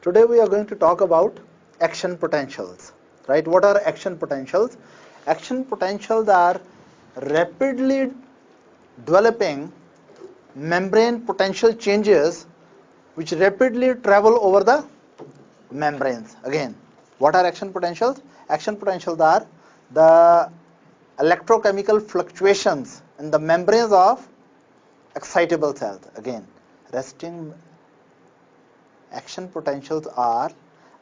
Today we are going to talk about action potentials, right? What are action potentials? Action potentials are rapidly developing membrane potential changes which rapidly travel over the membranes. Again, what are action potentials? Action potentials are the electrochemical fluctuations in the membranes of excitable cells. Again, resting action potentials are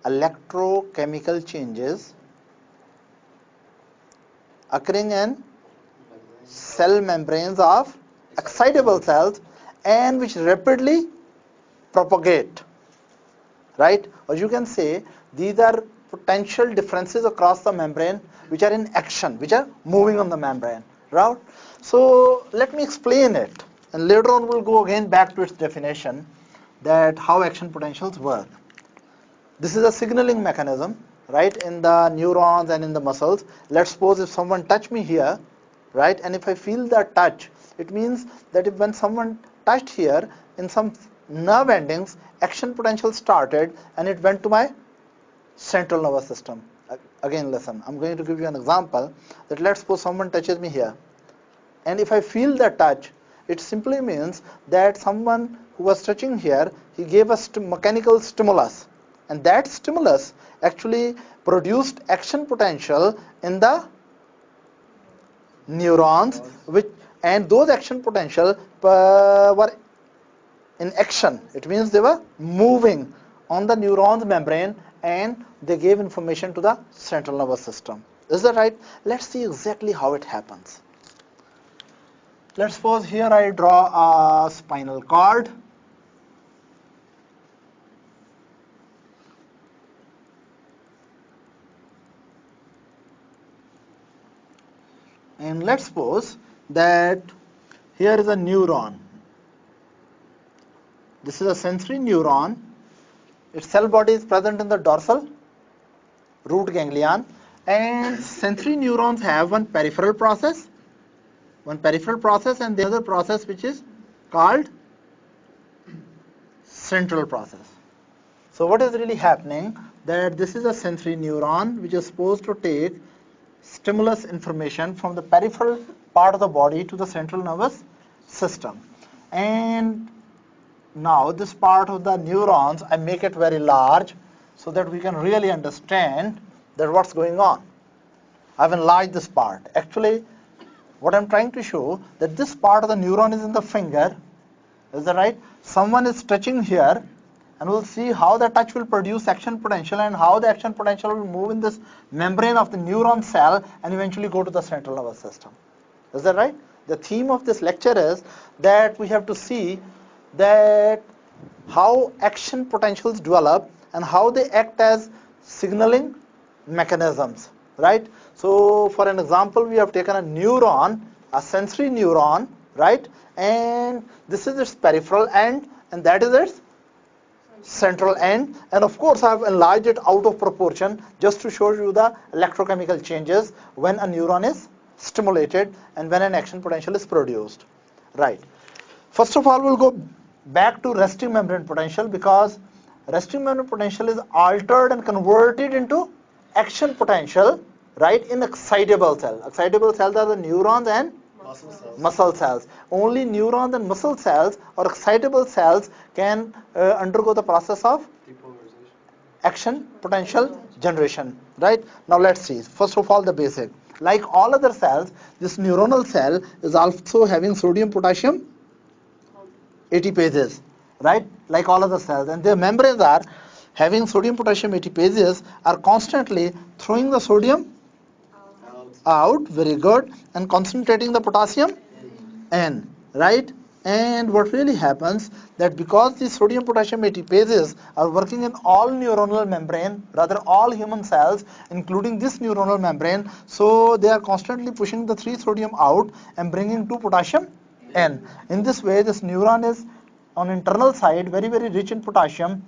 electrochemical changes occurring in cell membranes of excitable cells and which rapidly propagate, right? Or you can say these are potential differences across the membrane which are in action, which are moving on the membrane, right? So let me explain it, and later on we'll go again back to its definition, that how action potentials work. This is a signaling mechanism, right, in the neurons and in the muscles. Let's suppose if someone touch me here, right, and if I feel that touch, it means that if when someone touched here, in some nerve endings, action potential started and it went to my central nervous system. Again, listen, I'm going to give you an example that let's suppose someone touches me here, and if I feel that touch, it simply means that someone who was touching here, he gave us mechanical stimulus, and that stimulus actually produced action potential in the neurons, and those action potential were in action. It means they were moving on the neurons membrane and they gave information to the central nervous system. Is that right? Let's see exactly how it happens. Let's suppose here I draw a spinal cord. And let's suppose that here is a neuron. This is a sensory neuron. Its cell body is present in the dorsal root ganglion, and sensory neurons have one peripheral process and the other process which is called central process. So what is really happening, that this is a sensory neuron which is supposed to take stimulus information from the peripheral part of the body to the central nervous system. And now this part of the neurons, I make it very large so that we can really understand that what's going on. I've enlarged this part. Actually, what I'm trying to show, that this part of the neuron is in the finger. Is that right? Someone is touching here, and we'll see how the touch will produce action potential and how the action potential will move in this membrane of the neuron cell and eventually go to the central nervous system. Is that right? The theme of this lecture is that we have to see that how action potentials develop and how they act as signaling mechanisms, right? So for an example, we have taken a neuron, a sensory neuron, right? And this is its peripheral end and that is its central end, and of course I have enlarged it out of proportion just to show you the electrochemical changes when a neuron is stimulated and when an action potential is produced, right? First of all, we'll go back to resting membrane potential, because resting membrane potential is altered and converted into action potential, right, in excitable cells. Excitable cells are the neurons and muscle cells. Only neurons and muscle cells or excitable cells can undergo the process of action potential generation, right? Now let's see. First of all, the basic. Like all other cells, this neuronal cell is also having sodium potassium ATPases, right? Like all other cells, and their membranes are having sodium potassium ATPases are constantly throwing the sodium out, very good, and concentrating the potassium in, right? And what really happens, that because the sodium potassium ATPases are working in all neuronal membrane, rather all human cells, including this neuronal membrane, so they are constantly pushing the 3 sodium out and bringing 2 potassium in. In this way, this neuron is on internal side very rich in potassium,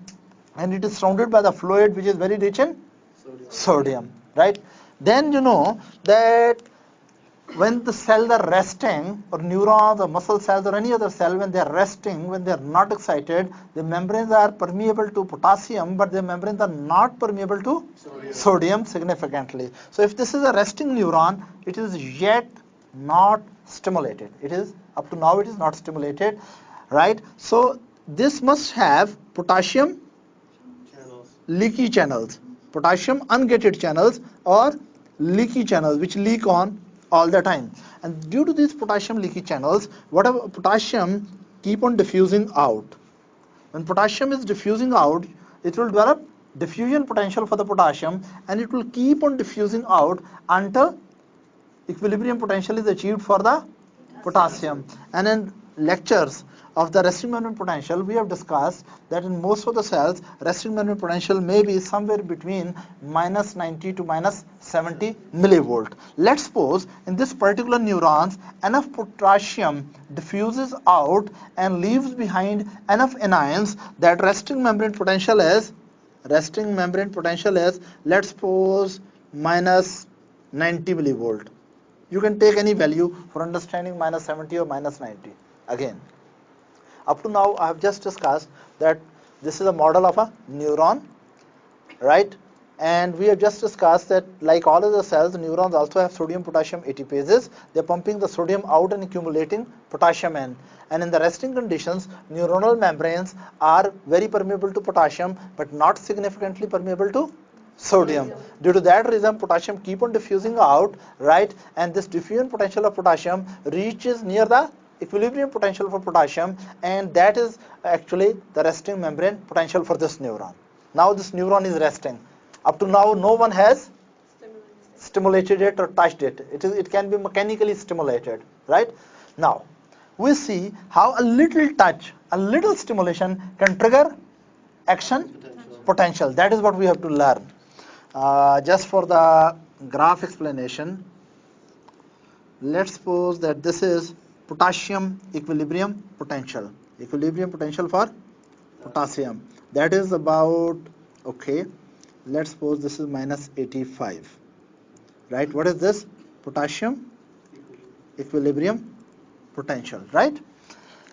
and it is surrounded by the fluid which is very rich in sodium, right? Then you know that when the cells are resting, or neurons or muscle cells or any other cell, when they are resting, when they are not excited, the membranes are permeable to potassium, but the membranes are not permeable to sodium significantly. So if this is a resting neuron, it is yet not stimulated. It is, up to now it is not stimulated, right? So this must have potassium leaky channels, potassium ungated channels, or leaky channels which leak on all the time. And due to these potassium leaky channels, whatever potassium keep on diffusing out. When potassium is diffusing out, it will develop diffusion potential for the potassium, and it will keep on diffusing out until equilibrium potential is achieved for the potassium. And in lectures of the resting membrane potential, we have discussed that in most of the cells, resting membrane potential may be somewhere between minus 90 to minus 70 millivolt. Let's suppose in this particular neurons, enough potassium diffuses out and leaves behind enough anions that resting membrane potential is, let's suppose, minus 90 millivolt. You can take any value for understanding minus 70 or minus 90. Again, up to now I have just discussed that this is a model of a neuron, right? And we have just discussed that like all other cells, neurons also have sodium potassium ATPases. They are pumping the sodium out and accumulating potassium in. And in the resting conditions, neuronal membranes are very permeable to potassium but not significantly permeable to sodium. Due to that reason, potassium keep on diffusing out, right? And this diffusion potential of potassium reaches near the equilibrium potential for potassium, and that is actually the resting membrane potential for this neuron. Now this neuron is resting. Up to now, no one has stimulated it or touched it. It can be mechanically stimulated, right? Now, we see how a little touch, a little stimulation can trigger action potential. That is what we have to learn. Just for the graph explanation, let's suppose that this is potassium equilibrium potential for potassium. That is about, okay, let's suppose this is minus 85, right? What is this? Potassium equilibrium potential, right?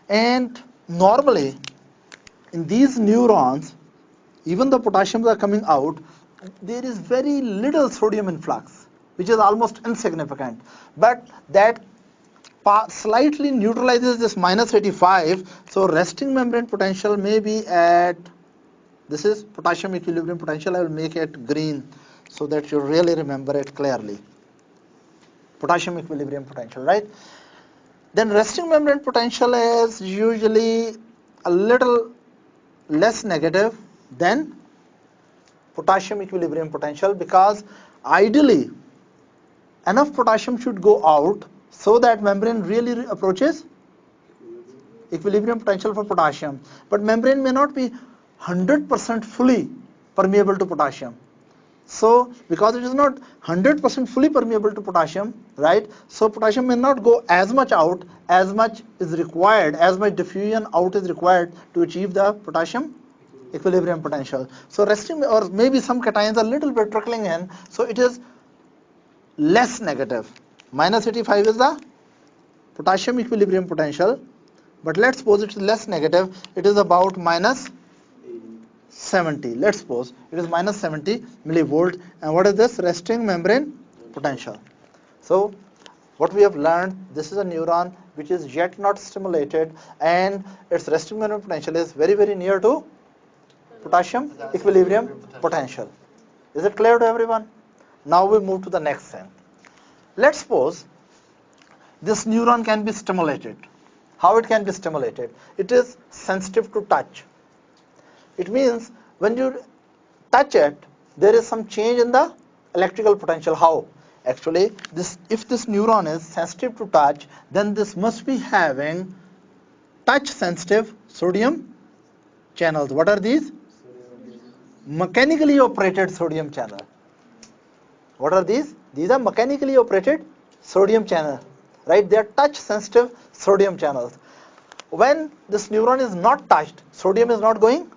And normally in these neurons, even the potassiums are coming out, there is very little sodium influx, which is almost insignificant. But that slightly neutralizes this minus 85, so resting membrane potential may be at, this is potassium equilibrium potential, I will make it green so that you really remember it clearly. Potassium equilibrium potential, right? Then resting membrane potential is usually a little less negative than potassium equilibrium potential, because ideally enough potassium should go out so that membrane really approaches equilibrium potential for potassium. But membrane may not be 100% fully permeable to potassium. So because it is not 100% fully permeable to potassium, right? So potassium may not go as much out as much is required, as much diffusion out is required to achieve the potassium equilibrium potential. So resting, or maybe some cations are a little bit trickling in, so it is less negative. Minus 85 is the potassium equilibrium potential, but let's suppose it is less negative, it is about minus 70. Let's suppose it is minus 70 millivolt. And what is this? Resting membrane potential. So what we have learned, this is a neuron which is yet not stimulated, and its resting membrane potential is very, very near to potassium equilibrium potential. Is it clear to everyone? Now we move to the next thing. Let's suppose this neuron can be stimulated. How it can be stimulated? It is sensitive to touch. It means when you touch it, there is some change in the electrical potential. How? Actually, if this neuron is sensitive to touch, then this must be having touch sensitive sodium channels. What are these? Mechanically operated sodium channel. What are these? These are mechanically operated sodium channel, right? They are touch sensitive sodium channels. When this neuron is not touched, sodium is not going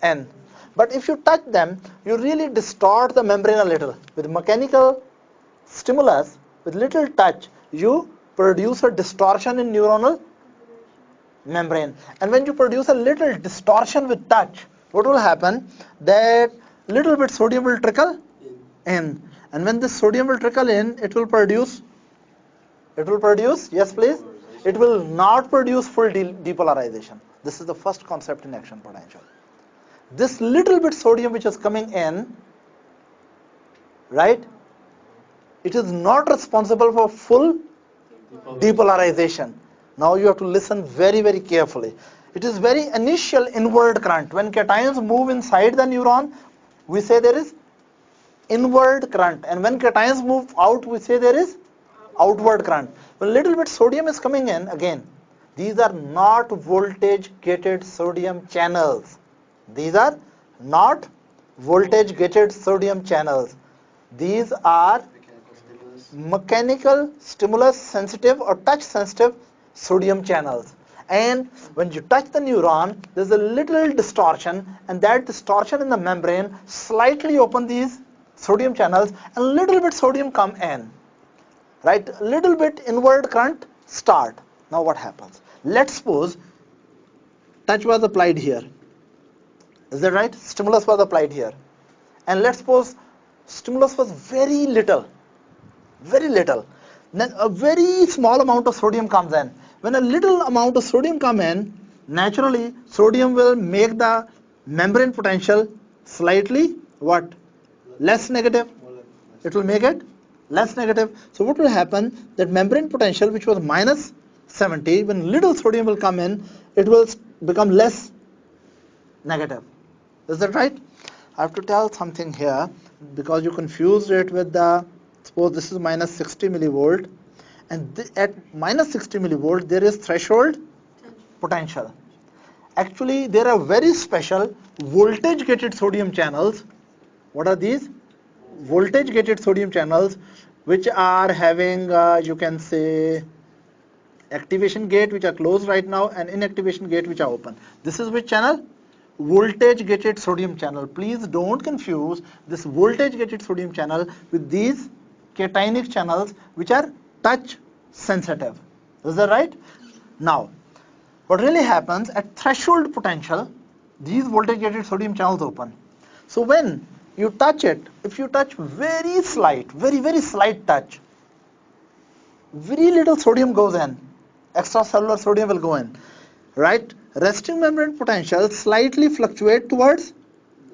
in. But if you touch them, you really distort the membrane a little. With mechanical stimulus, with little touch, you produce a distortion in neuronal membrane. And when you produce a little distortion with touch, what will happen? That little bit sodium will trickle in. And when this sodium will trickle in, it will produce, yes please, it will not produce full depolarization. This is the first concept in action potential. This little bit sodium which is coming in, right, it is not responsible for full depolarization. Now you have to listen very, very carefully. It is very initial inward current. When cations move inside the neuron, we say there is inward current. And when cations move out, we say there is outward current. When little bit sodium is coming in, again, these are not voltage-gated sodium channels. These are not voltage-gated sodium channels. These are mechanical stimulus sensitive or touch sensitive sodium channels. And when you touch the neuron, there's a little distortion, and that distortion in the membrane slightly open these sodium channels, and a little bit sodium come in. Right? A little bit inward current start. Now what happens? Let's suppose touch was applied here. Is that right? Stimulus was applied here. And let's suppose stimulus was very little. Very little. Then a very small amount of sodium comes in. When a little amount of sodium comes in, naturally sodium will make the membrane potential slightly what? Less negative. It will make it less negative. So what will happen? That membrane potential which was minus 70, when little sodium will come in, it will become less negative. Is that right? I have to tell something here because you confused it with the, suppose this is minus 60 millivolt, and at minus 60 millivolt there is threshold potential. Actually there are very special voltage gated sodium channels. What are these? Voltage gated sodium channels which are having you can say activation gate which are closed right now and inactivation gate which are open. This is which channel? Voltage gated sodium channel. Please don't confuse this voltage gated sodium channel with these cationic channels which are touch sensitive. Is that right? Now what really happens at threshold potential, these voltage gated sodium channels open. So when you touch it, if you touch very slight, very slight touch, very little sodium goes in, extracellular sodium will go in, right? Resting membrane potential slightly fluctuate towards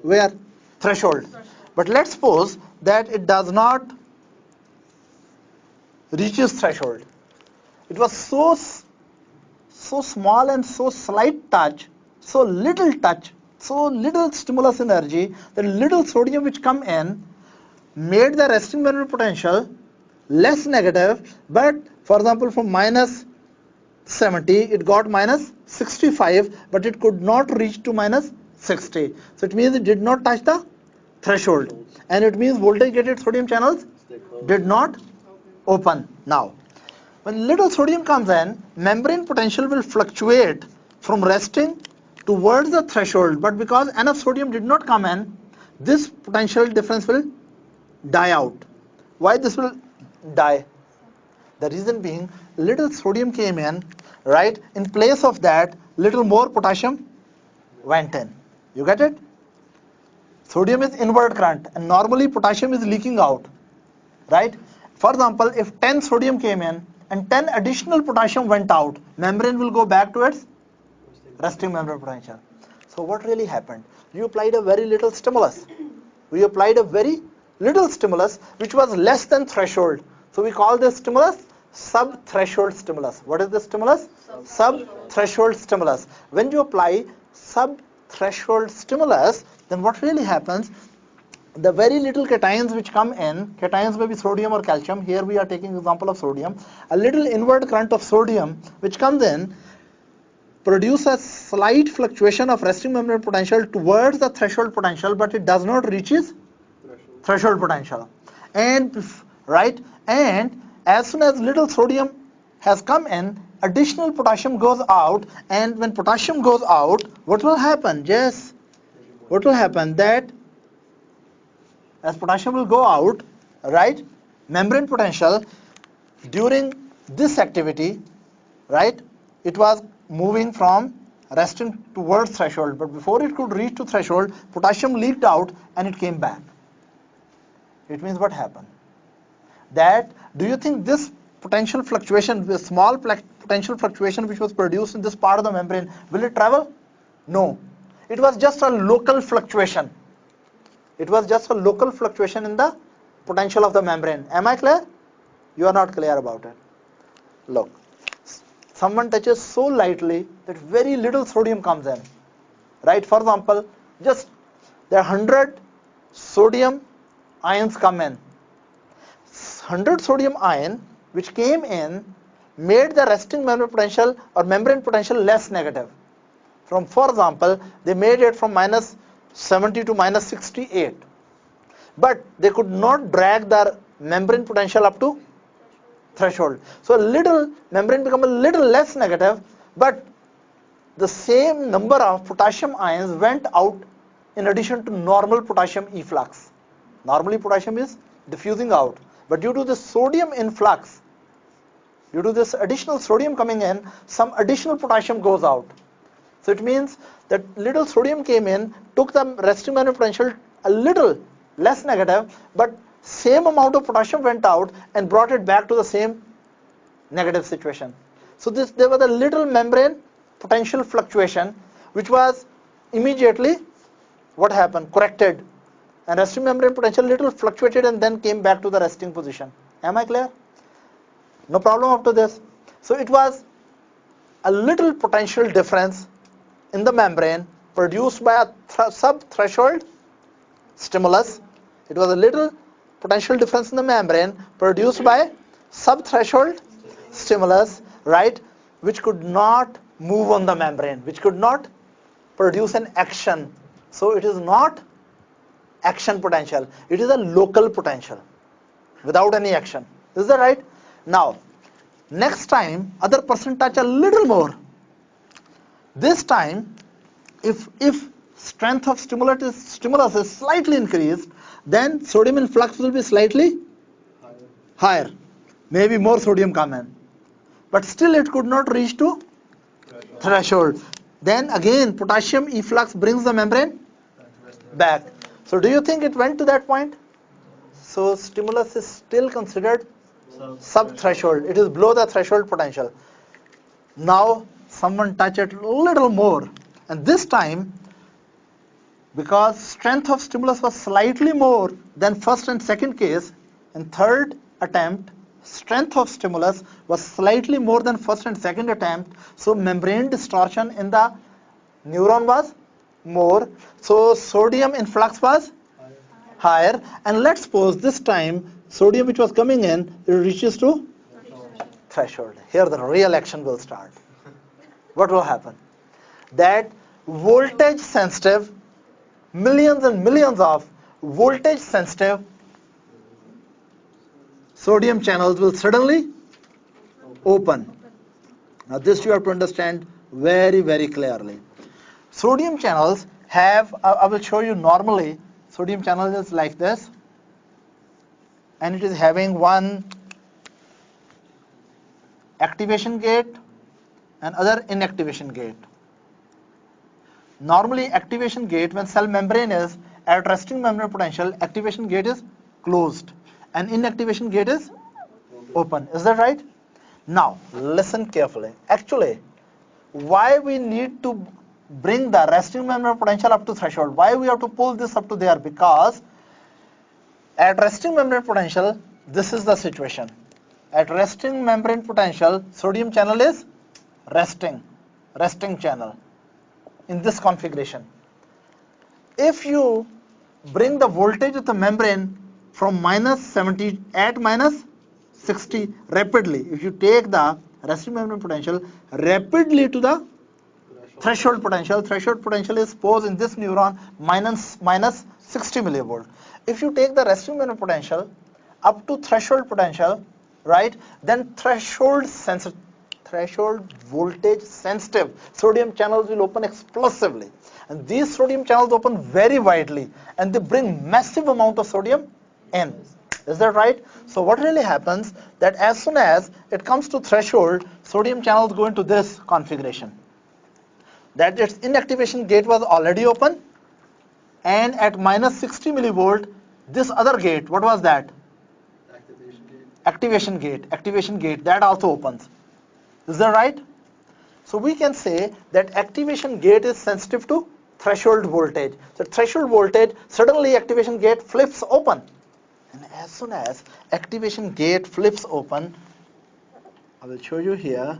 where? Threshold. But let's suppose that it does not reaches threshold. It was so small and so slight touch, so little stimulus energy, the little sodium which come in made the resting membrane potential less negative, but for example from minus 70 it got minus 65, but it could not reach to minus 60. So it means it did not touch the threshold, and it means voltage gated sodium channels did not open. Now when little sodium comes in, membrane potential will fluctuate from resting towards the threshold, but because enough sodium did not come in, this potential difference will die out. Why this will die? The reason being little sodium came in, right? In place of that, little more potassium went in. You get it? Sodium is inward current and normally potassium is leaking out, right? For example, if 10 sodium came in and 10 additional potassium went out, membrane will go back to its resting membrane potential. So what really happened? You applied a very little stimulus. We applied a very little stimulus which was less than threshold. So we call this stimulus sub-threshold stimulus. What is the stimulus? Sub-threshold stimulus. When you apply sub-threshold stimulus, then what really happens? The very little cations which come in, cations may be sodium or calcium, here we are taking example of sodium, a little inward current of sodium which comes in produce a slight fluctuation of resting membrane potential towards the threshold potential, but it does not reach its threshold potential. And right, and as soon as little sodium has come in, additional potassium goes out, and when potassium goes out, what will happen? Yes, what will happen? That as potassium will go out, right, membrane potential during this activity, right, it was moving from resting towards threshold, but before it could reach to threshold, potassium leaked out and it came back. It means what happened? That, do you think this potential fluctuation, the small potential fluctuation which was produced in this part of the membrane, will it travel? No. It was just a local fluctuation. It was just a local fluctuation in the potential of the membrane. Am I clear? You are not clear about it. Look, someone touches so lightly that very little sodium comes in. Right? For example, just there are 100 sodium ions come in. 100 sodium ion which came in made the resting membrane potential or membrane potential less negative. For example, they made it from minus 70 to minus 68. But they could not drag the membrane potential up to threshold. So a little membrane become a little less negative, but the same number of potassium ions went out in addition to normal potassium efflux. Normally potassium is diffusing out, but due to the sodium influx, due to this additional sodium coming in, some additional potassium goes out. So it means that little sodium came in, took the resting membrane potential a little less negative, but same amount of potassium went out and brought it back to the same negative situation. So there was a little membrane potential fluctuation which was immediately what happened? Corrected. And resting membrane potential little fluctuated and then came back to the resting position. Am I clear? No problem up to this. So it was a little potential difference in the membrane produced by a sub-threshold stimulus. It was a little potential difference in the membrane produced by sub-threshold stimulus, right, which could not move on the membrane, which could not produce an action. So it is not action potential, it is a local potential without any action. Is that right? Now, next time other person touch a little more. This time, if strength of stimulus is slightly increased, then sodium influx will be slightly higher. Maybe more sodium come in. But still it could not reach to threshold. Then again potassium efflux brings the membrane back. So do you think it went to that point? So stimulus is still considered sub-threshold. It is below the threshold potential. Now someone touch it a little more, and this time, because strength of stimulus was slightly more than first and second case, in third attempt strength of stimulus was slightly more than first and second attempt, so membrane distortion in the neuron was more, so sodium influx was higher, and let's suppose this time sodium which was coming in, it reaches to threshold. Here the real action will start. What will happen? That voltage sensitive, millions and millions of voltage sensitive sodium channels will suddenly open. Now this you have to understand very, very clearly. Sodium channels have, I will show you normally, sodium channel is like this, and it is having one activation gate and other inactivation gate. Normally activation gate, when cell membrane is at resting membrane potential, activation gate is closed and inactivation gate is open. Is that right? Now listen carefully. Actually, why we need to bring the resting membrane potential up to threshold? Why we have to pull this up to there? Because at resting membrane potential, this is the situation. At resting membrane potential, sodium channel is resting channel in this configuration. If you bring the voltage of the membrane from minus 70 at minus 60 rapidly, if you take the resting membrane potential rapidly to the threshold potential is suppose in this neuron minus 60 millivolt. If you take the resting membrane potential up to threshold potential, right, then threshold voltage sensitive sodium channels will open explosively, and these sodium channels open very widely and they bring massive amount of sodium in. Is that right? So what really happens that as soon as it comes to threshold, sodium channels go into this configuration. That its inactivation gate was already open, and at minus 60 millivolt, this other gate, what was that? Activation gate, that also opens. Is that right? So we can say that activation gate is sensitive to threshold voltage. So threshold voltage, suddenly activation gate flips open. And as soon as activation gate flips open, I will show you here.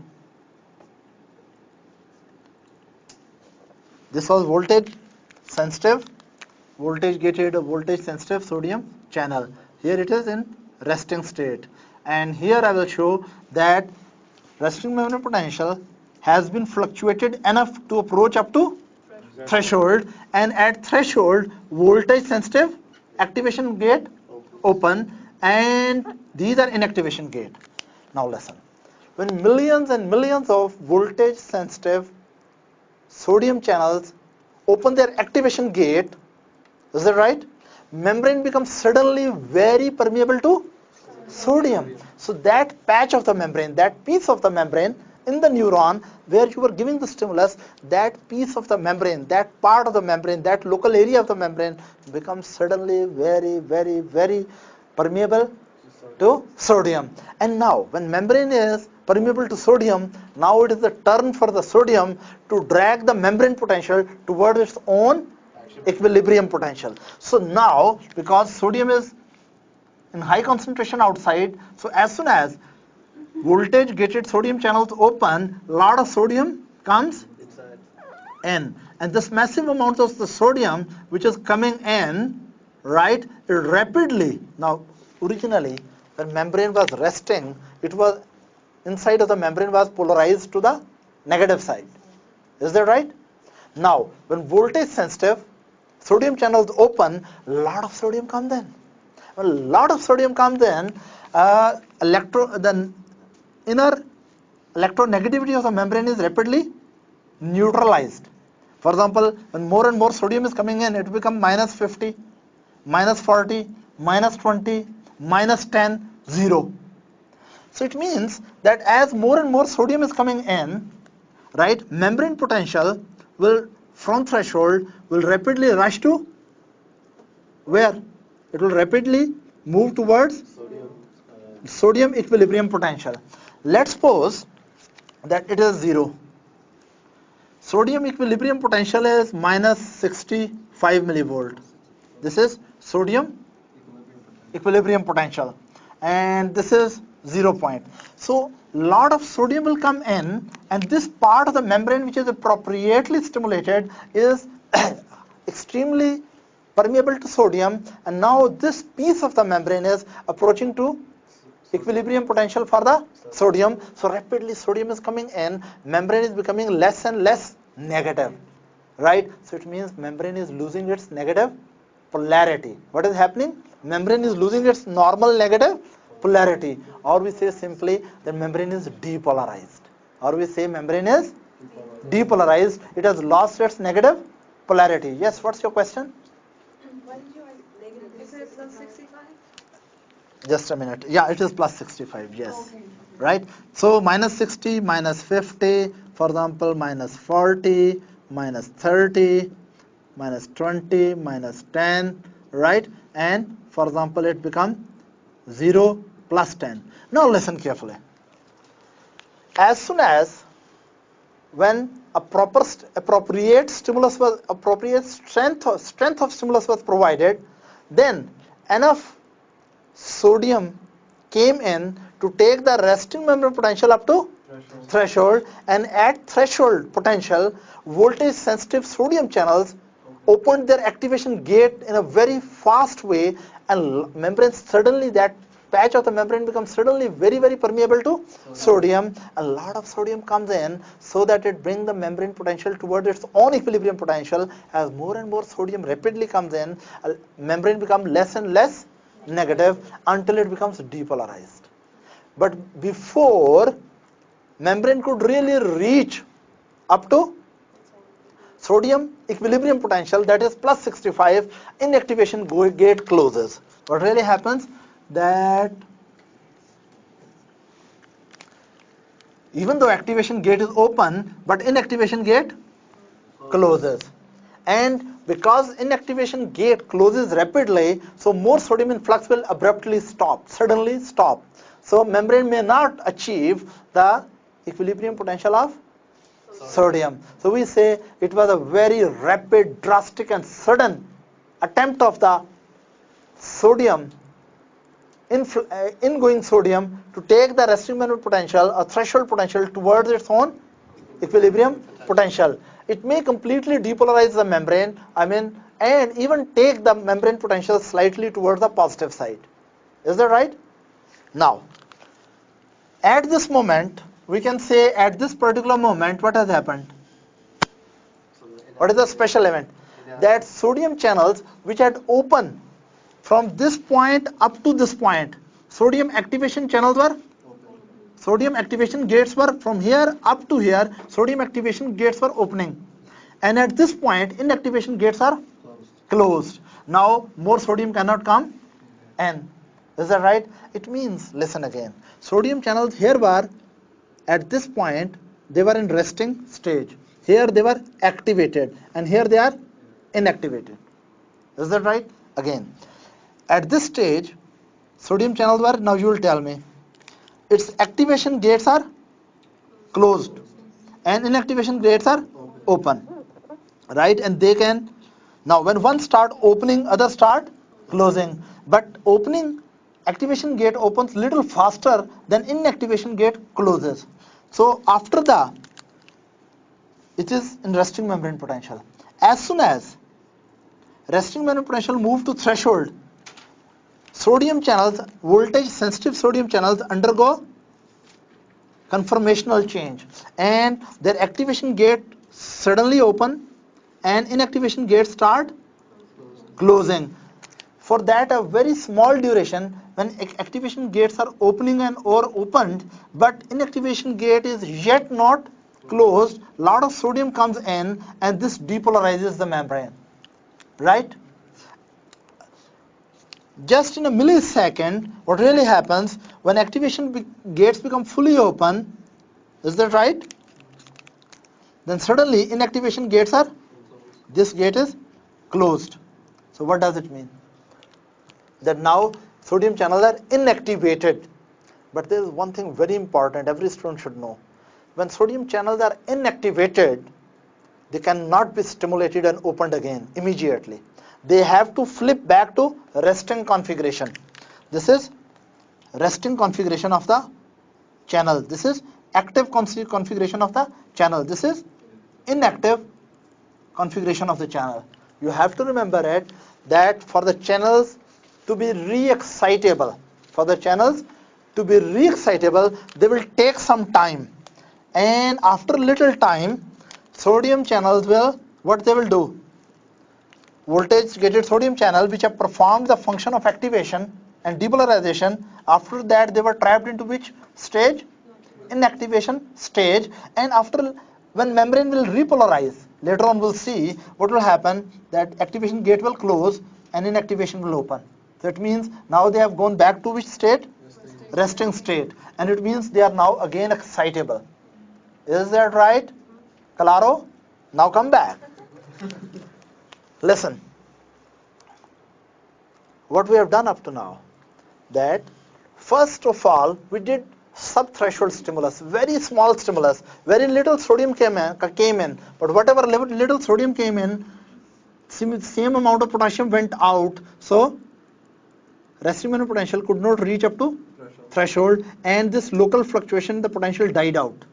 This was voltage gated, voltage sensitive sodium channel. Here it is in resting state. And here I will show that resting membrane potential has been fluctuated enough to approach up to threshold, and at threshold voltage sensitive activation gate open, and these are inactivation gate. Now listen, when millions and millions of voltage sensitive sodium channels open their activation gate, is that right? Membrane becomes suddenly very permeable to sodium. So that patch of the membrane, that piece of the membrane in the neuron where you were giving the stimulus, that piece of the membrane, that part of the membrane, that local area of the membrane becomes suddenly very, very, very permeable to sodium. And now when membrane is permeable to sodium, now it is the turn for the sodium to drag the membrane potential towards its own equilibrium potential. So now, because sodium is in high concentration outside, so as soon as voltage gated sodium channels open, lot of sodium comes in, and this massive amount of the sodium which is coming in, right, it rapidly, now originally when membrane was resting, it was inside of the membrane was polarized to the negative side. Is that right? Now when voltage sensitive sodium channels open, lot of sodium comes in. When a lot of sodium comes in, the inner electronegativity of the membrane is rapidly neutralized. For example, when more and more sodium is coming in, it becomes minus 50, minus 40, minus 20, minus 10, 0. So it means that as more and more sodium is coming in, right, membrane potential will, from threshold, will rapidly rush to where? It will rapidly move towards sodium equilibrium potential. Let's suppose that it is 0. Sodium equilibrium potential is minus 65 millivolt. This is sodium equilibrium potential, and this is 0 point. So lot of sodium will come in, and this part of the membrane which is appropriately stimulated is extremely permeable to sodium, and now this piece of the membrane is approaching to equilibrium potential for the sodium. So rapidly sodium is coming in, membrane is becoming less and less negative, right? So it means membrane is losing its negative polarity. What is happening? Membrane is losing its normal negative polarity, or we say simply that membrane is depolarized, or we say membrane is depolarized. It has lost its negative polarity. Yes, what's your question? Why did you write negative? Is it plus 65? Just a minute. Yeah, it is plus 65, yes. Okay. Right? So minus 60, minus 50, for example, minus 40, minus 30, minus 20, minus 10, right? And for example, it becomes 0 plus 10. Now listen carefully. As soon as when a appropriate stimulus was appropriate strength of stimulus was provided, then enough sodium came in to take the resting membrane potential up to threshold, and at threshold potential, voltage sensitive sodium channels opened their activation gate in a very fast way, and membrane suddenly, that patch of the membrane becomes suddenly very, very permeable to sodium. A lot of sodium comes in so that it brings the membrane potential towards its own equilibrium potential. As more and more sodium rapidly comes in, membrane becomes less and less negative until it becomes depolarized. But before membrane could really reach up to sodium equilibrium potential, that is plus 65, inactivation gate closes. What really happens? that even though activation gate is open, but inactivation gate closes. And because inactivation gate closes rapidly, so more sodium influx will abruptly stop, suddenly stop. So membrane may not achieve the equilibrium potential of sodium. So we say it was a very rapid, drastic and sudden attempt of the sodium, ingoing sodium, to take the resting membrane potential or threshold potential towards its own equilibrium potential. It may completely depolarize the membrane, and even take the membrane potential slightly towards the positive side. Is that right? Now, at this moment, we can say at this particular moment, what has happened? What is the special event? That sodium channels which had opened from this point up to this point, sodium activation channels were, sodium activation gates were from here up to here, sodium activation gates were opening. And at this point, inactivation gates are closed. Now, more sodium cannot come in. Is that right? It means, listen again, sodium channels here were, at this point, they were in resting stage. Here they were activated, and here they are inactivated. Is that right? Again, at this stage, sodium channels were, now you will tell me, its activation gates are closed and inactivation gates are open, right? And they can, now when one start opening, other start closing, but opening, activation gate opens little faster than inactivation gate closes. So after the, it is in resting membrane potential. As soon as resting membrane potential move to threshold, sodium channels, voltage sensitive sodium channels undergo conformational change, and their activation gate suddenly open and inactivation gate start closing. For that a very small duration, when activation gates are opening and or opened, but inactivation gate is yet not closed, lot of sodium comes in and this depolarizes the membrane, right? Just in a millisecond, what really happens when activation gates become fully open, is that right? Then suddenly inactivation gates are, this gate is closed. So what does it mean? That now sodium channels are inactivated. But there is one thing very important every student should know. When sodium channels are inactivated, they cannot be stimulated and opened again immediately. They have to flip back to resting configuration. This is resting configuration of the channel. This is active configuration of the channel. This is inactive configuration of the channel. You have to remember it, that for the channels to be re-excitable, they will take some time. And after little time, sodium channels will, what they will do? Voltage gated sodium channels which have performed the function of activation and depolarization, after that they were trapped into which stage? Inactivation stage. And after, when membrane will repolarize, later on we'll see what will happen, that activation gate will close and inactivation will open. So it means now they have gone back to which state? Resting state. And it means they are now again excitable. Is that right? Claro? Now come back. Listen. What we have done up to now, that first of all we did subthreshold stimulus, very small stimulus, very little sodium came in, but whatever little sodium came in, same amount of potassium went out, so resting membrane potential could not reach up to threshold, and this local fluctuation, the potential died out.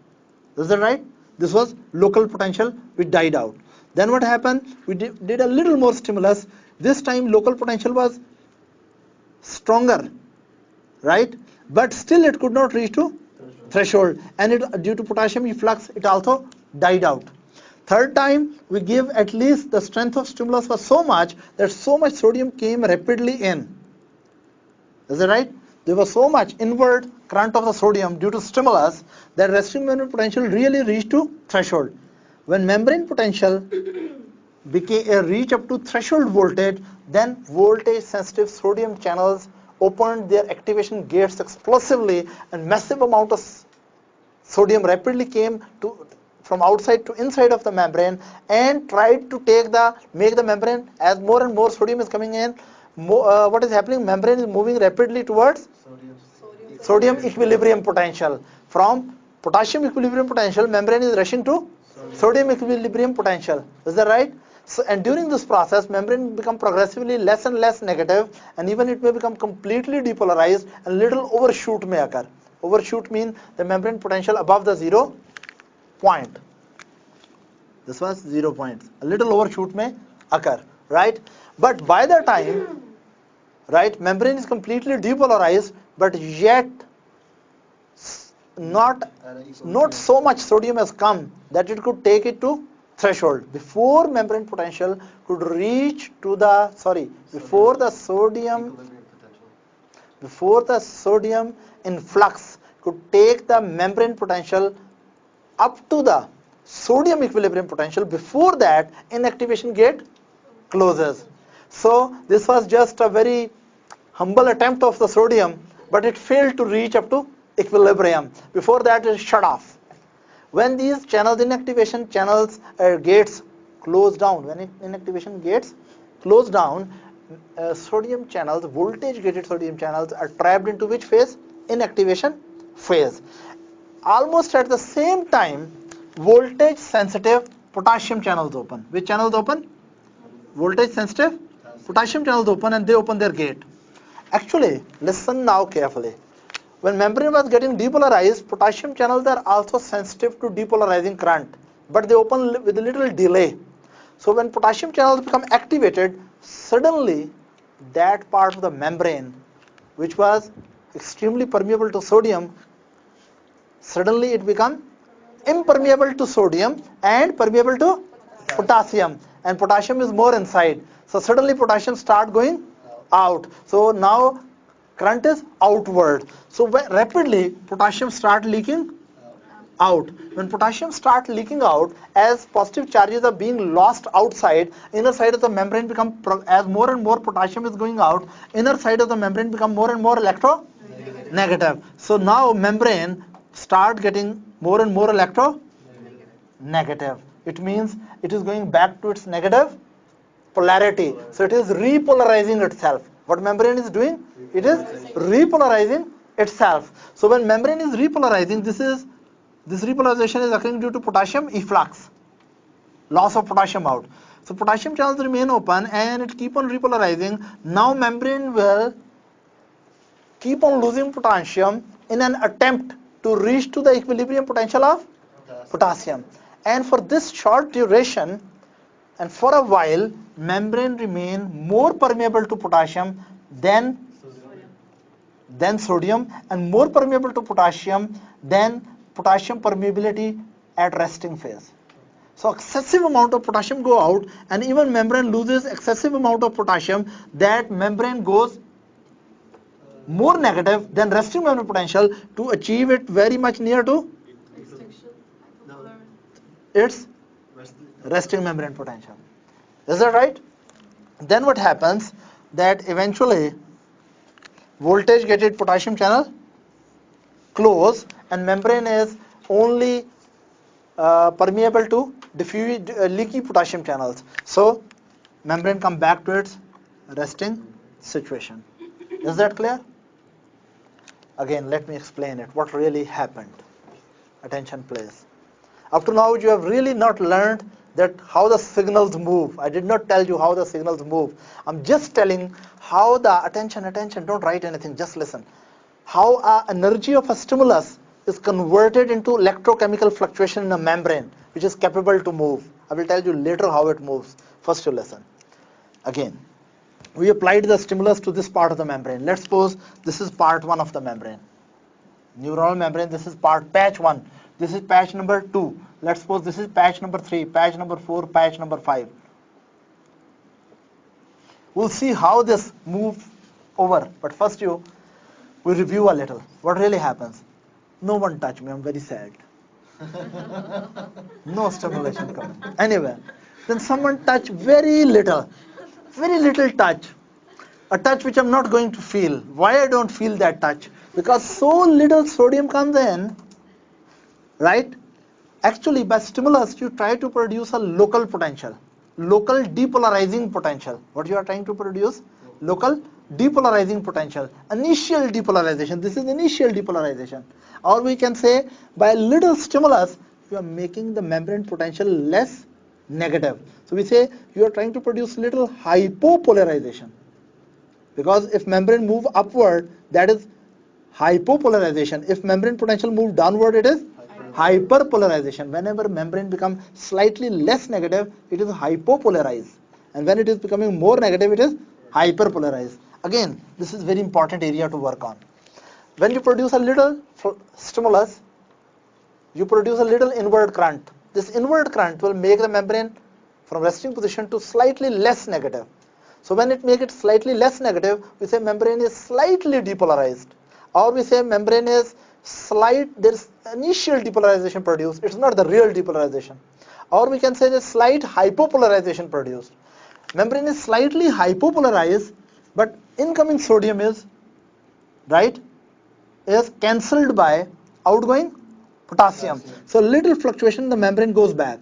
Is that right? This was local potential which died out. Then what happened? We did a little more stimulus. This time local potential was stronger, right? But still it could not reach to threshold, and it, due to potassium efflux, it also died out. Third time we gave, at least the strength of stimulus was so much that so much sodium came rapidly in. Is that right? There was so much inward current of the sodium due to stimulus that resting membrane potential really reached to threshold. When membrane potential reach up to threshold voltage, then voltage sensitive sodium channels opened their activation gates explosively, and massive amount of sodium rapidly came from outside to inside of the membrane and tried to make the membrane, as more and more sodium is coming in, what is happening? Membrane is moving rapidly towards sodium equilibrium potential. From potassium equilibrium potential, membrane is rushing to sodium equilibrium potential. Is that right? So, and during this process, membrane become progressively less and less negative, and even it may become completely depolarized, and little overshoot may occur. Overshoot means the membrane potential above the 0 point. This was 0 points. A little overshoot may occur, right? But by the time, right, membrane is completely depolarized, but yet not so much sodium has come that it could take it to threshold. Before membrane potential could reach to the, before the sodium influx could take the membrane potential up to the sodium equilibrium potential, before that inactivation gate closes. So this was just a very humble attempt of the sodium, but it failed to reach up to equilibrium. Before that it shut off. When these channels, inactivation channels, gates close down, when inactivation gates close down, sodium channels, voltage gated sodium channels are trapped into which phase? Inactivation phase. Almost at the same time, voltage sensitive potassium channels open. Which channels open? Voltage sensitive potassium channels open, and they open their gate. Actually, listen now carefully. When membrane was getting depolarized, potassium channels are also sensitive to depolarizing current, but they open with a little delay. So when potassium channels become activated, suddenly that part of the membrane which was extremely permeable to sodium, suddenly it becomes impermeable to sodium and permeable to potassium, and potassium is more inside. So suddenly potassium start going out. So now current is outward. So rapidly potassium start leaking out. When potassium start leaking out, as positive charges are being lost outside, inner side of the membrane become, as more and more potassium is going out, inner side of the membrane become more and more negative. So now membrane start getting more and more negative. It means it is going back to its negative polarity. So it is repolarizing itself. What membrane is doing? It is repolarizing itself. So when membrane is repolarizing, this repolarization is occurring due to potassium efflux, loss of potassium out. So potassium channels remain open and it keep on repolarizing. Now membrane will keep on losing potassium in an attempt to reach to the equilibrium potential of potassium. And for this short duration and for a while, membrane remain more permeable to potassium than sodium, and more permeable to potassium than potassium permeability at resting phase. So excessive amount of potassium go out, and even membrane loses excessive amount of potassium, that membrane goes more negative than resting membrane potential to achieve it very much near to its resting membrane potential. Is that right? Then what happens, that eventually voltage gated potassium channel close, and membrane is only permeable to diffuse leaky potassium channels. So membrane come back to its resting situation. Is that clear? Again, let me explain it. What really happened? Attention please. Up to now you have really not learned that how the signals move. I did not tell you how the signals move. I'm just telling how the, attention, don't write anything, just listen. How energy of a stimulus is converted into electrochemical fluctuation in a membrane, which is capable to move. I will tell you later how it moves. First you listen. Again, we applied the stimulus to this part of the membrane. Let's suppose this is part 1 of the membrane. Neuronal membrane, this is patch 1. This is patch number 2. Let's suppose this is patch number 3, patch number 4, patch number 5. We'll see how this moves over. But first we review a little. What really happens? No one touch me, I'm very sad. No stimulation coming. Anyway, then someone touch very little touch. A touch which I'm not going to feel. Why I don't feel that touch? Because so little sodium comes in, right? Actually, by stimulus, you try to produce a local potential, local depolarizing potential. What you are trying to produce? Local depolarizing potential, initial depolarization. This is initial depolarization. Or we can say, by little stimulus, you are making the membrane potential less negative. So we say you are trying to produce little hypopolarization. Because if membrane move upward, that is hypopolarization. If membrane potential move downward, it is hyperpolarization. Whenever membrane becomes slightly less negative, it is hypopolarized. And when it is becoming more negative, it is hyperpolarized. Again, this is very important area to work on. When you produce a little stimulus, you produce a little inward current. This inward current will make the membrane from resting position to slightly less negative. So when it makes it slightly less negative, we say membrane is slightly depolarized. Or we say membrane is there's initial depolarization produced. It's not the real depolarization. Or we can say the slight hypopolarization produced. Membrane is slightly hypopolarized, but incoming sodium is, right, is cancelled by outgoing potassium. So little fluctuation, the membrane goes back.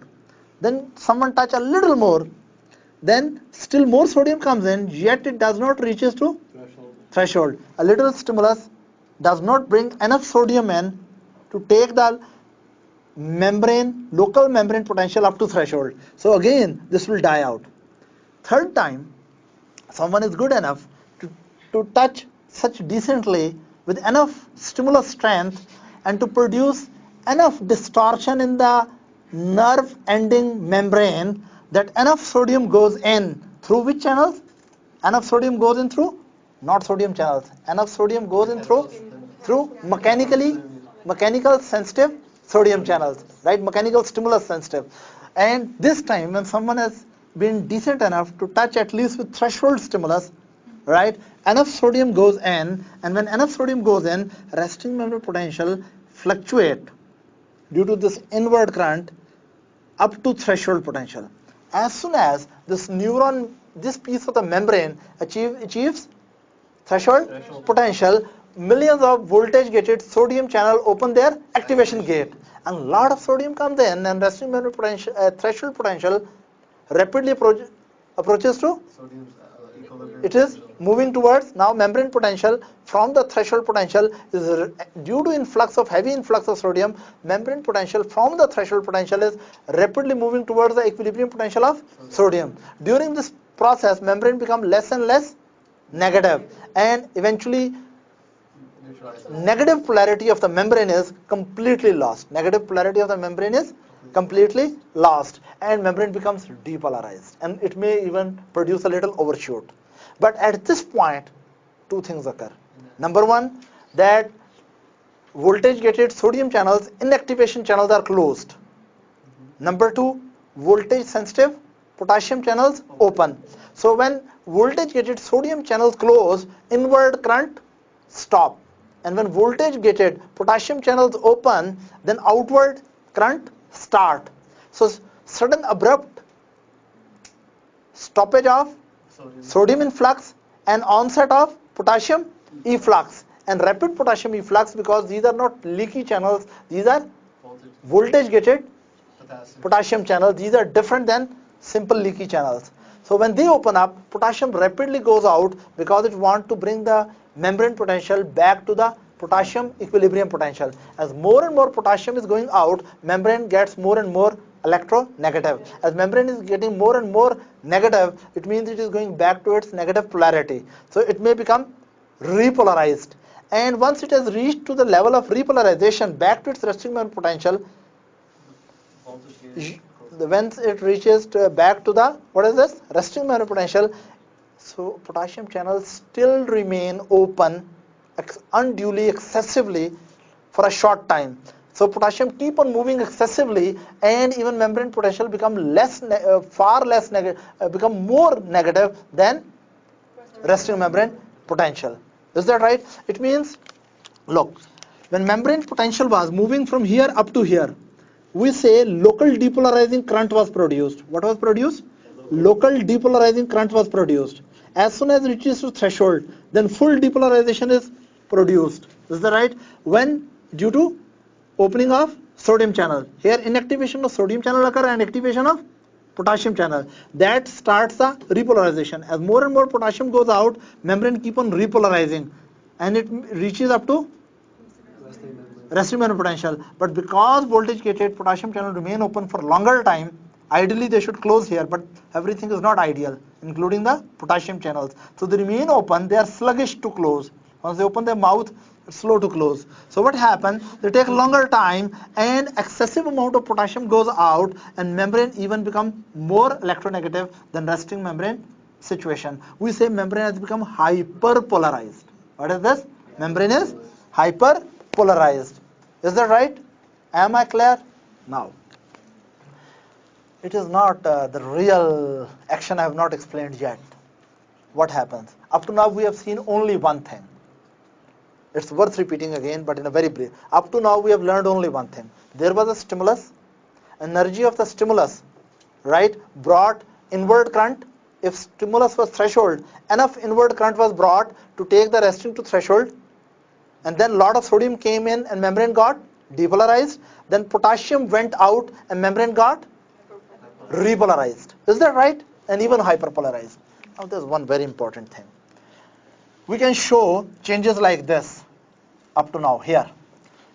Then someone touch a little more, then still more sodium comes in, yet it does not reaches to threshold. A little stimulus does not bring enough sodium in to take the local membrane potential up to threshold. So again, this will die out. Third time, someone is good enough to touch such decently with enough stimulus strength and to produce enough distortion in the nerve ending membrane that enough sodium goes in through which channels? Enough sodium goes in through not sodium channels. Enough sodium goes in through mechanical sensitive sodium channels, right? Mechanical stimulus sensitive. And this time when someone has been decent enough to touch at least with threshold stimulus, right, enough sodium goes in, and when enough sodium goes in, resting membrane potential fluctuate due to this inward current up to threshold potential. As soon as this neuron, this piece of the membrane achieves threshold potential, millions of voltage gated sodium channel open their activation gate, and a lot of sodium comes in, and resting membrane potential, threshold potential rapidly approaches to, it is moving towards, now membrane potential from the threshold potential is due to heavy influx of sodium. Membrane potential from the threshold potential is rapidly moving towards the equilibrium potential of sodium. During this process, membrane becomes less and less negative, and eventually negative polarity of the membrane is completely lost. Negative polarity of the membrane is completely lost, and membrane becomes depolarized, and it may even produce a little overshoot. But at this point, two things occur. Number one, that voltage gated sodium channels, inactivation channels are closed. Number two, voltage sensitive potassium channels open. So when voltage gated sodium channels close, inward current stop. And when voltage gated potassium channels open, then outward current start. So sudden abrupt stoppage of sodium influx and onset of potassium efflux, and rapid potassium efflux, because these are not leaky channels, these are voltage gated potassium channels. These are different than simple leaky channels. So when they open up, potassium rapidly goes out because it wants to bring the membrane potential back to the potassium equilibrium potential. As more and more potassium is going out, membrane gets more and more electronegative. As membrane is getting more and more negative, it means it is going back to its negative polarity. So it may become repolarized. And once it has reached to the level of repolarization back to its resting membrane potential, once it reaches back to the, what is this, resting membrane potential, so potassium channels still remain open unduly, excessively for a short time. So potassium keep on moving excessively, and even membrane potential become far less negative, become more negative than resting membrane potential. Is that right? It means, look, when membrane potential was moving from here up to here, we say local depolarizing current was produced. What was produced? Local depolarizing current was produced. As soon as it reaches to threshold, then full depolarization is produced. Is that right? When? Due to opening of sodium channel. Here inactivation of sodium channel occur and activation of potassium channel. That starts the repolarization. As more and more potassium goes out, membrane keep on repolarizing and it reaches up to resting membrane potential. But because voltage gated potassium channel remain open for longer time, ideally they should close here, but everything is not ideal, including the potassium channels. So they remain open, they are sluggish to close. Once they open their mouth, it's slow to close. So what happens? They take longer time and excessive amount of potassium goes out and membrane even become more electronegative than resting membrane situation. We say membrane has become hyperpolarized. What is this? Membrane is hyperpolarized. Is that right? Am I clear? Now, it is not the real action I have not explained yet. What happens? Up to now we have seen only one thing. It's worth repeating again, but in a very brief. Up to now we have learned only one thing. There was a stimulus. Energy of the stimulus, right, brought inward current. If stimulus was threshold, enough inward current was brought to take the resting to threshold. And then lot of sodium came in and membrane got depolarized. Then potassium went out and membrane got repolarized. Is that right? And even hyperpolarized. Now there's one very important thing. We can show changes like this up to now. Here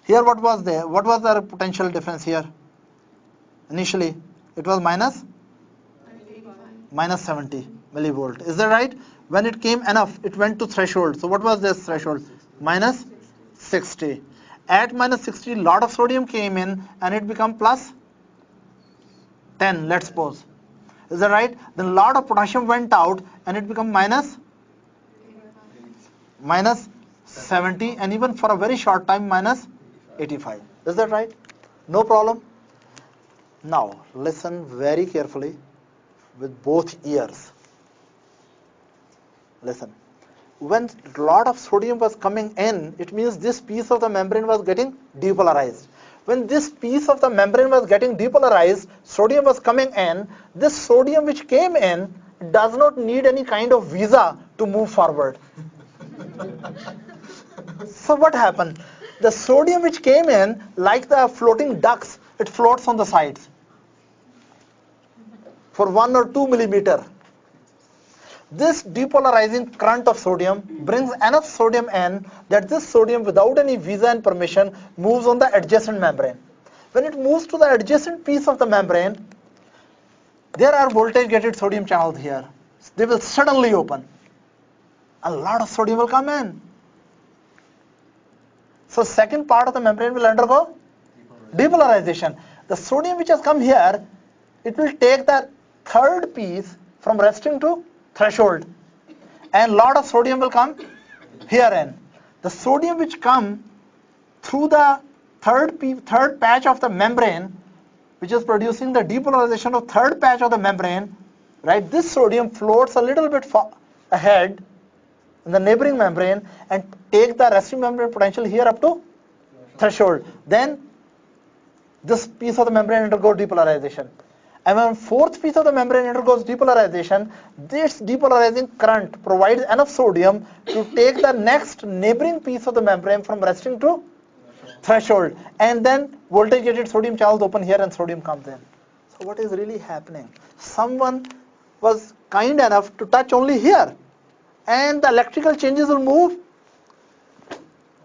what was there? What was the potential difference here? Initially it was minus 70 millivolt. Is that right? When it came enough, it went to threshold. So what was this threshold? Minus 60. At minus 60, lot of sodium came in and it became plus 10, let's suppose. Is that right? Then lot of potassium went out and it became minus 70, and even for a very short time minus 85. Is that right? No problem? Now listen very carefully with both ears. Listen. When a lot of sodium was coming in, it means this piece of the membrane was getting depolarized. When this piece of the membrane was getting depolarized, sodium was coming in. This sodium which came in does not need any kind of visa to move forward. So what happened? The sodium which came in, like the floating ducks, it floats on the sides for 1 or 2 millimeter. This depolarizing current of sodium brings enough sodium in that this sodium, without any visa and permission, moves on the adjacent membrane. When it moves to the adjacent piece of the membrane, there are voltage gated sodium channels here. They will suddenly open. A lot of sodium will come in. So second part of the membrane will undergo depolarization. The sodium which has come here, it will take the third piece from resting to threshold, and lot of sodium will come here in. The sodium which come through the third patch of the membrane, which is producing the depolarization of third patch of the membrane, right? This sodium floats a little bit ahead in the neighboring membrane and take the resting membrane potential here up to threshold. Then this piece of the membrane undergoes depolarization. And when fourth piece of the membrane undergoes depolarization, this depolarizing current provides enough sodium to take the next neighboring piece of the membrane from resting to threshold. And then voltage gated sodium channels open here and sodium comes in. So what is really happening? Someone was kind enough to touch only here, and the electrical changes will move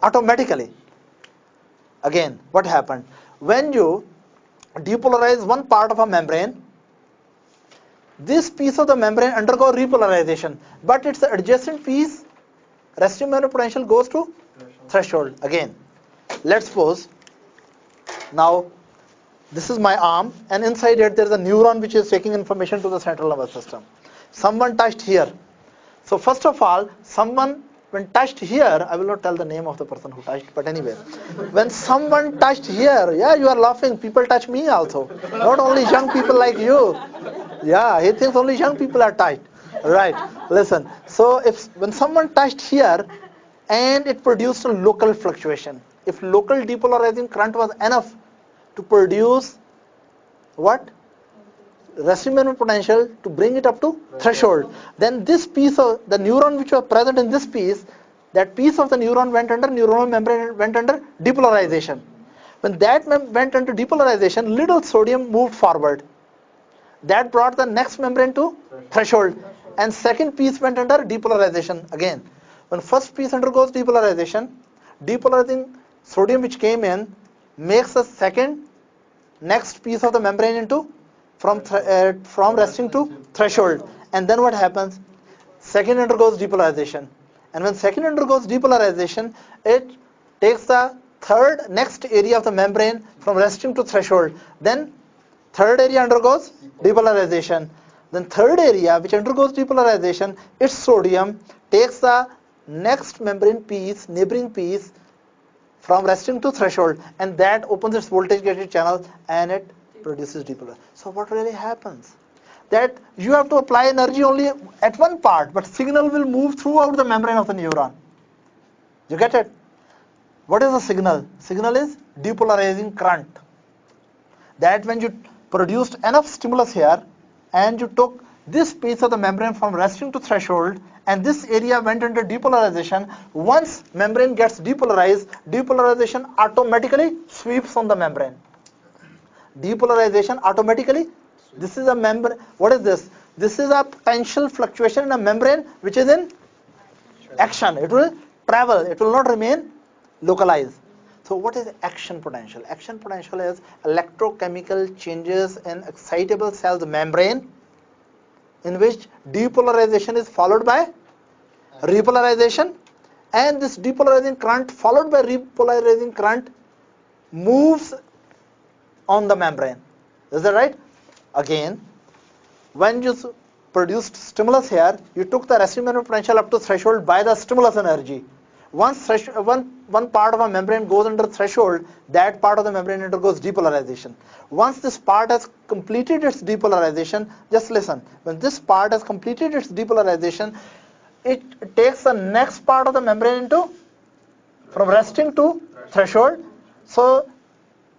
automatically. Again, what happened? When you depolarize one part of a membrane, this piece of the membrane undergoes repolarization, but its adjacent piece, resting membrane potential, goes to threshold. Again, let's suppose now this is my arm, and inside it there is a neuron which is taking information to the central nervous system. Someone touched here. So first of all, someone when touched here, I will not tell the name of the person who touched, but anyway, when someone touched here, yeah, you are laughing, people touch me also, not only young people like you. Yeah, he thinks only young people are touched. Right, listen. So when someone touched here and it produced a local fluctuation, if local depolarizing current was enough to produce what? resting membrane potential to bring it up to threshold. Then this piece of the neuron which was present in this piece, that piece of the neuron went under neuronal membrane, went under depolarization. When that went under depolarization, little sodium moved forward. That brought the next membrane to threshold, and second piece went under depolarization again. When first piece undergoes depolarization, depolarizing sodium which came in makes a second next piece of the membrane into from resting to threshold, and then what happens? Second undergoes depolarization, and when second undergoes depolarization, it takes the third next area of the membrane from resting to threshold. Then third area undergoes depolarization. Then third area which undergoes depolarization, its sodium takes the next membrane piece, neighboring piece, from resting to threshold, and that opens its voltage gated channel and it produces depolarization. So what really happens? That you have to apply energy only at one part, but signal will move throughout the membrane of the neuron. You get it? What is the signal? Signal is depolarizing current. That when you produced enough stimulus here and you took this piece of the membrane from resting to threshold and this area went under depolarization, once membrane gets depolarized, depolarization automatically sweeps on the membrane. Depolarization automatically, this is a membrane, what is this? This is a potential fluctuation in a membrane which is in action. It will travel, it will not remain localized. So what is action potential? Action potential is electrochemical changes in excitable cells membrane in which depolarization is followed by repolarization, and this depolarizing current followed by repolarizing current moves on the membrane. Is that right? Again, when you produced stimulus here, you took the resting membrane potential up to threshold by the stimulus energy. Once one part of a membrane goes under threshold, that part of the membrane undergoes depolarization. Once this part has completed its depolarization, just listen, when this part has completed its depolarization, it takes the next part of the membrane into from resting to threshold. So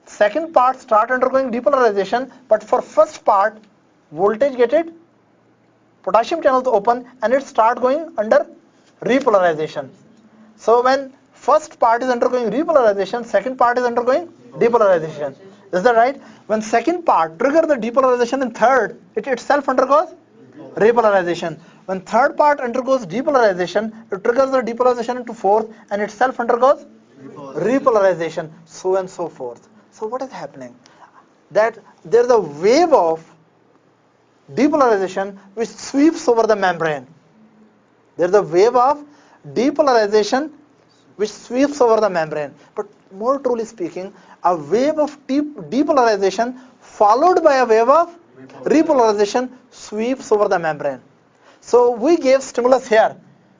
second part start undergoing depolarization, but for first part, voltage gated potassium channels open and it start going under repolarization. So when first part is undergoing repolarization, second part is undergoing depolarization. Is that right? When second part trigger the depolarization in third, it itself undergoes repolarization. When third part undergoes depolarization, it triggers the depolarization into fourth and itself undergoes repolarization, so and so forth. So what is happening? That there is a wave of depolarization which sweeps over the membrane. There is a wave of depolarization which sweeps over the membrane. But more truly speaking, a wave of depolarization followed by a wave of repolarization sweeps over the membrane. So we gave stimulus here,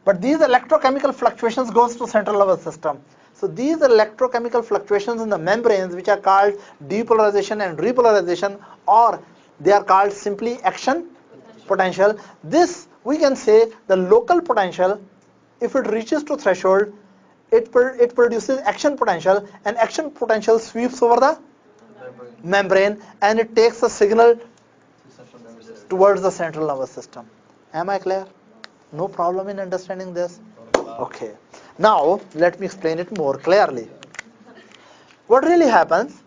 but these electrochemical fluctuations goes to central nervous system. So these electrochemical fluctuations in the membranes, which are called depolarization and repolarization, or they are called simply action potential. This we can say the local potential, if it reaches to threshold, it produces action potential, and action potential sweeps over the membrane and it takes a signal towards the central nervous system. Am I clear? No problem in understanding this? Okay. Now let me explain it more clearly. What really happens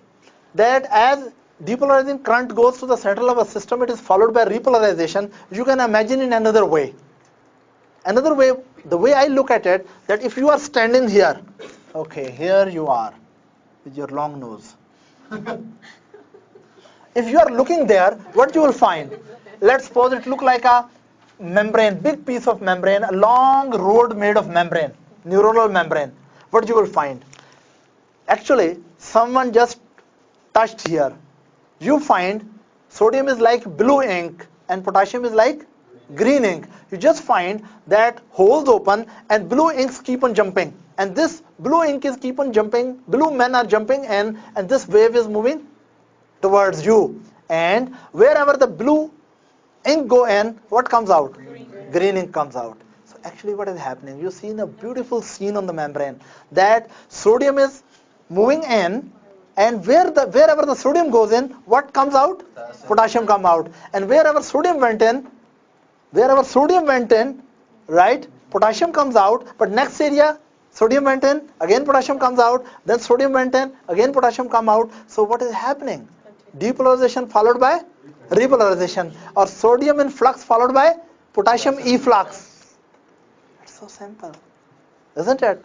that as depolarizing current goes to the central nervous system, it is followed by repolarization. You can imagine in another way. Another way, the way I look at it, that if you are standing here, okay, here you are with your long nose. If you are looking there, what you will find? Let's suppose it look like a membrane, big piece of membrane, a long road made of membrane, neuronal membrane. What you will find? Actually, someone just touched here. You find sodium is like blue ink and potassium is like green ink. You just find that holes open and blue inks keep on jumping. And this blue ink is keep on jumping, blue men are jumping in, and this wave is moving towards you. And wherever the blue ink go in, what comes out? Green ink comes out. So actually what is happening? You see a beautiful scene on the membrane that sodium is moving in And wherever the sodium goes in, what comes out? Potassium come out. And wherever sodium went in, right, potassium comes out, but next area, sodium went in, again potassium comes out, then sodium went in, again potassium come out. So what is happening? Depolarization followed by repolarization, or sodium in flux followed by potassium efflux. It's so simple, isn't it?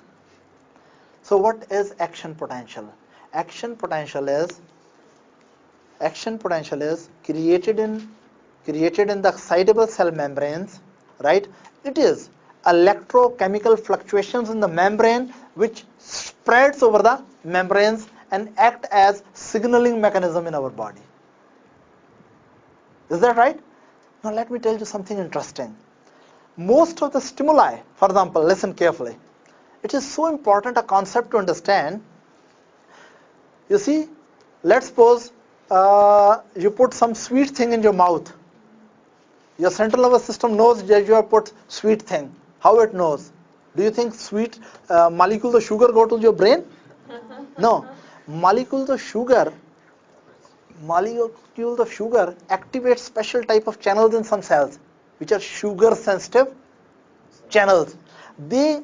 So what is action potential? Action potential is created in the excitable cell membranes, right? It is electrochemical fluctuations in the membrane which spreads over the membranes and act as signaling mechanism in our body. Is that right? Now let me tell you something interesting. Most of the stimuli, for example, listen carefully. It is so important a concept to understand. You see, let's suppose you put some sweet thing in your mouth. Your central nervous system knows that you have put sweet thing. How it knows? Do you think sweet molecules of sugar go to your brain? No. Molecules of sugar activate special type of channels in some cells, which are sugar sensitive channels. They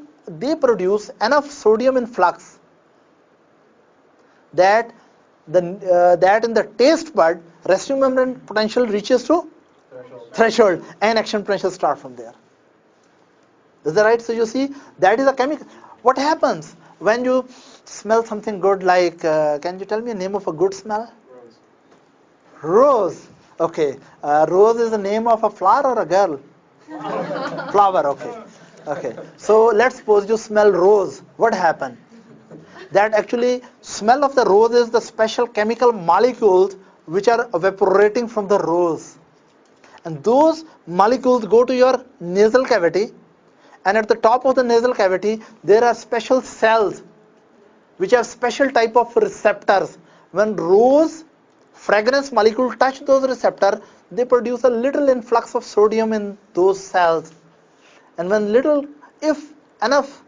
produce enough sodium in flux that in the taste bud, resting membrane potential reaches to threshold, and action potential start from there. Is that right? So you see, that is a chemical. What happens when you smell something good? Like, can you tell me a name of a good smell? Rose. Okay. Rose is the name of a flower or a girl? Flower. Okay. Okay. So let's suppose you smell rose. What happened? That actually smell of the rose is the special chemical molecules which are evaporating from the rose. And those molecules go to your nasal cavity, and at the top of the nasal cavity there are special cells which have special type of receptors. When rose fragrance molecule touch those receptors, they produce a little influx of sodium in those cells. And when if enough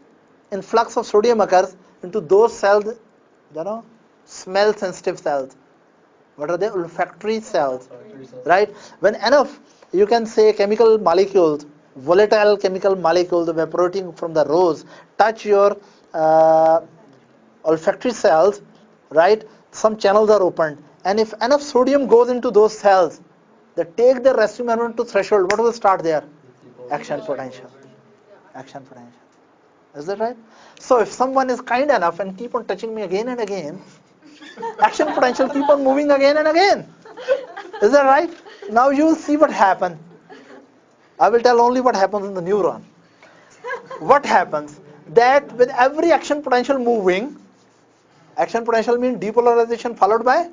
influx of sodium occurs into those cells, smell sensitive cells. What are they? Olfactory cells, right? When enough, you can say chemical molecules, volatile chemical molecules evaporating from the rose touch your olfactory cells, right? Some channels are opened, and if enough sodium goes into those cells, they take the resting membrane to threshold. What will start there? Action potential. Action potential. Is that right? So if someone is kind enough and keep on touching me again and again, action potential keep on moving again and again. Is that right? Now you will see what happens. I will tell only what happens in the neuron. What happens? That with every action potential moving, action potential means depolarization followed by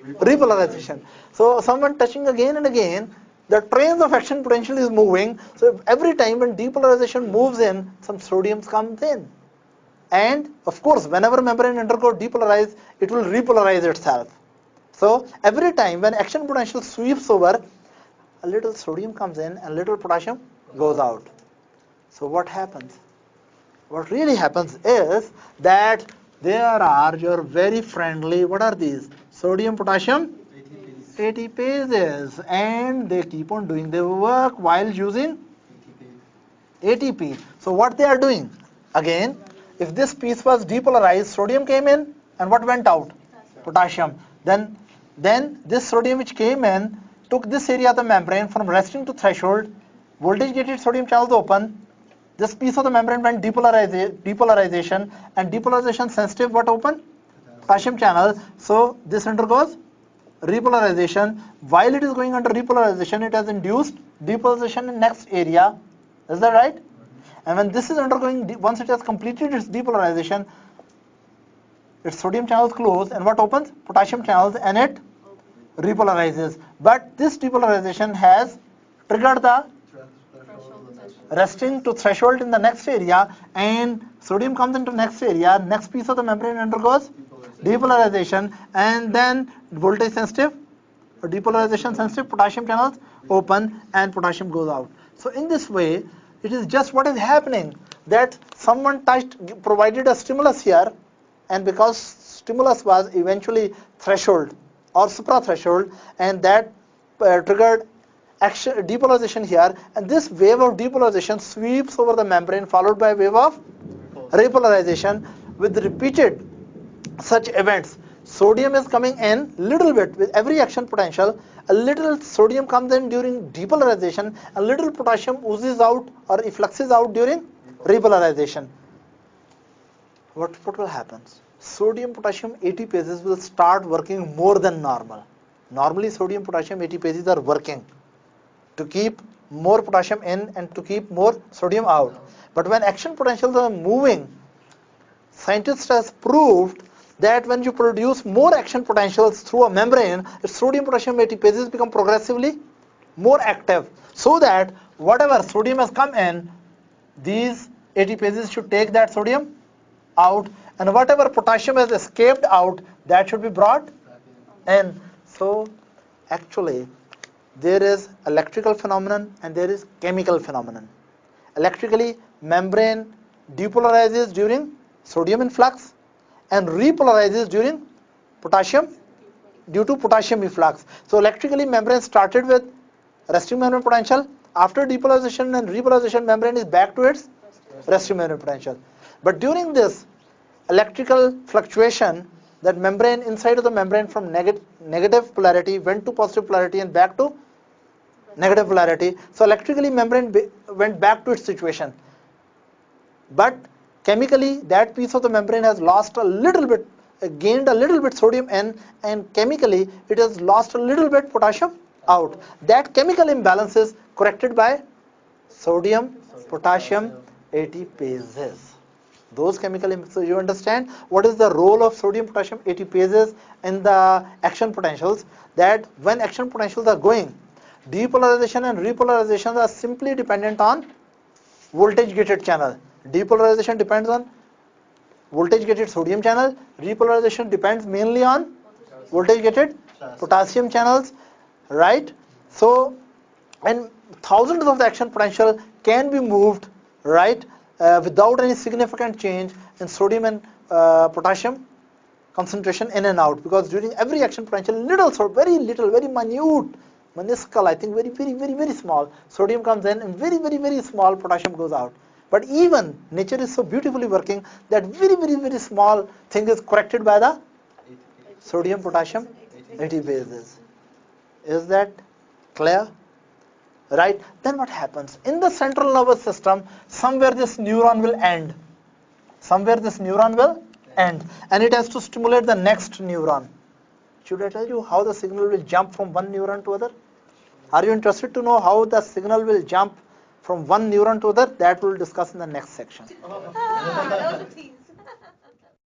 repolarization. So someone touching again and again, the trains of action potential is moving. So every time when depolarization moves in, some sodium comes in. And of course, whenever membrane undergoes depolarize, it will repolarize itself. So every time when action potential sweeps over, a little sodium comes in and little potassium goes out. So what happens? What really happens is that there are your very friendly, what are these? Sodium, potassium, ATPases, and they keep on doing their work while using ATP. So what they are doing? Again, if this piece was depolarized, sodium came in, and what went out? Potassium. Then this sodium which came in took this area of the membrane from resting to threshold. Voltage gated sodium channels open. This piece of the membrane went depolarization, and depolarization sensitive what open? Potassium channel. So this undergoes repolarization. While it is going under repolarization, it has induced depolarization in next area. Is that right? And when this is undergoing, once it has completed its depolarization, its sodium channels close, and what opens? Potassium channels, and it repolarizes. But this depolarization has triggered the resting to threshold in the next area, and sodium comes into next area. Next piece of the membrane undergoes depolarization, and then voltage sensitive or depolarization sensitive potassium channels open, and potassium goes out. So in this way, it is just what is happening, that someone provided a stimulus here, and because stimulus was eventually threshold or suprathreshold, and that triggered action depolarization here, and this wave of depolarization sweeps over the membrane followed by a wave of repolarization with repeated such events. Sodium is coming in little bit with every action potential. A little sodium comes in during depolarization, a little potassium oozes out or effluxes out during repolarization. What will happen? Sodium potassium ATPases will start working more than normal. Normally sodium potassium ATPases are working to keep more potassium in and to keep more sodium out. But when action potentials are moving, scientists has proved that when you produce more action potentials through a membrane, sodium potassium ATPases become progressively more active, so that whatever sodium has come in, these ATPases should take that sodium out, and whatever potassium has escaped out, that should be brought in. So actually there is electrical phenomenon and there is chemical phenomenon. Electrically, membrane depolarizes during sodium influx and repolarizes during potassium due to potassium efflux. So electrically, membrane started with resting membrane potential. After depolarization and repolarization, membrane is back to its resting membrane potential. But during this electrical fluctuation, that membrane inside of the membrane from negative polarity went to positive polarity and back to negative polarity. So electrically, membrane went back to its situation. But chemically, that piece of the membrane has lost a little bit, gained a little bit sodium in, and chemically it has lost a little bit potassium out. That chemical imbalance is corrected by sodium potassium ATPases. Those chemical, so you understand what is the role of sodium potassium ATPases in the action potentials, that when action potentials are going, depolarization and repolarization are simply dependent on voltage gated channel. Depolarization depends on voltage gated sodium channel, repolarization depends mainly on voltage gated potassium channels, right? So, and thousands of the action potential can be moved, right, without any significant change in sodium and potassium concentration in and out, because during every action potential, very little, very minuscule, I think very small sodium comes in and very small potassium goes out. But even nature is so beautifully working that very small thing is corrected by the sodium potassium ATPases. Is that clear? Right? Then what happens? In the central nervous system, somewhere this neuron will end. Somewhere this neuron will end. And it has to stimulate the next neuron. Should I tell you how the signal will jump from one neuron to other? Are you interested to know how the signal will jump from one neuron to other? That we'll discuss in the next section. That was a tease.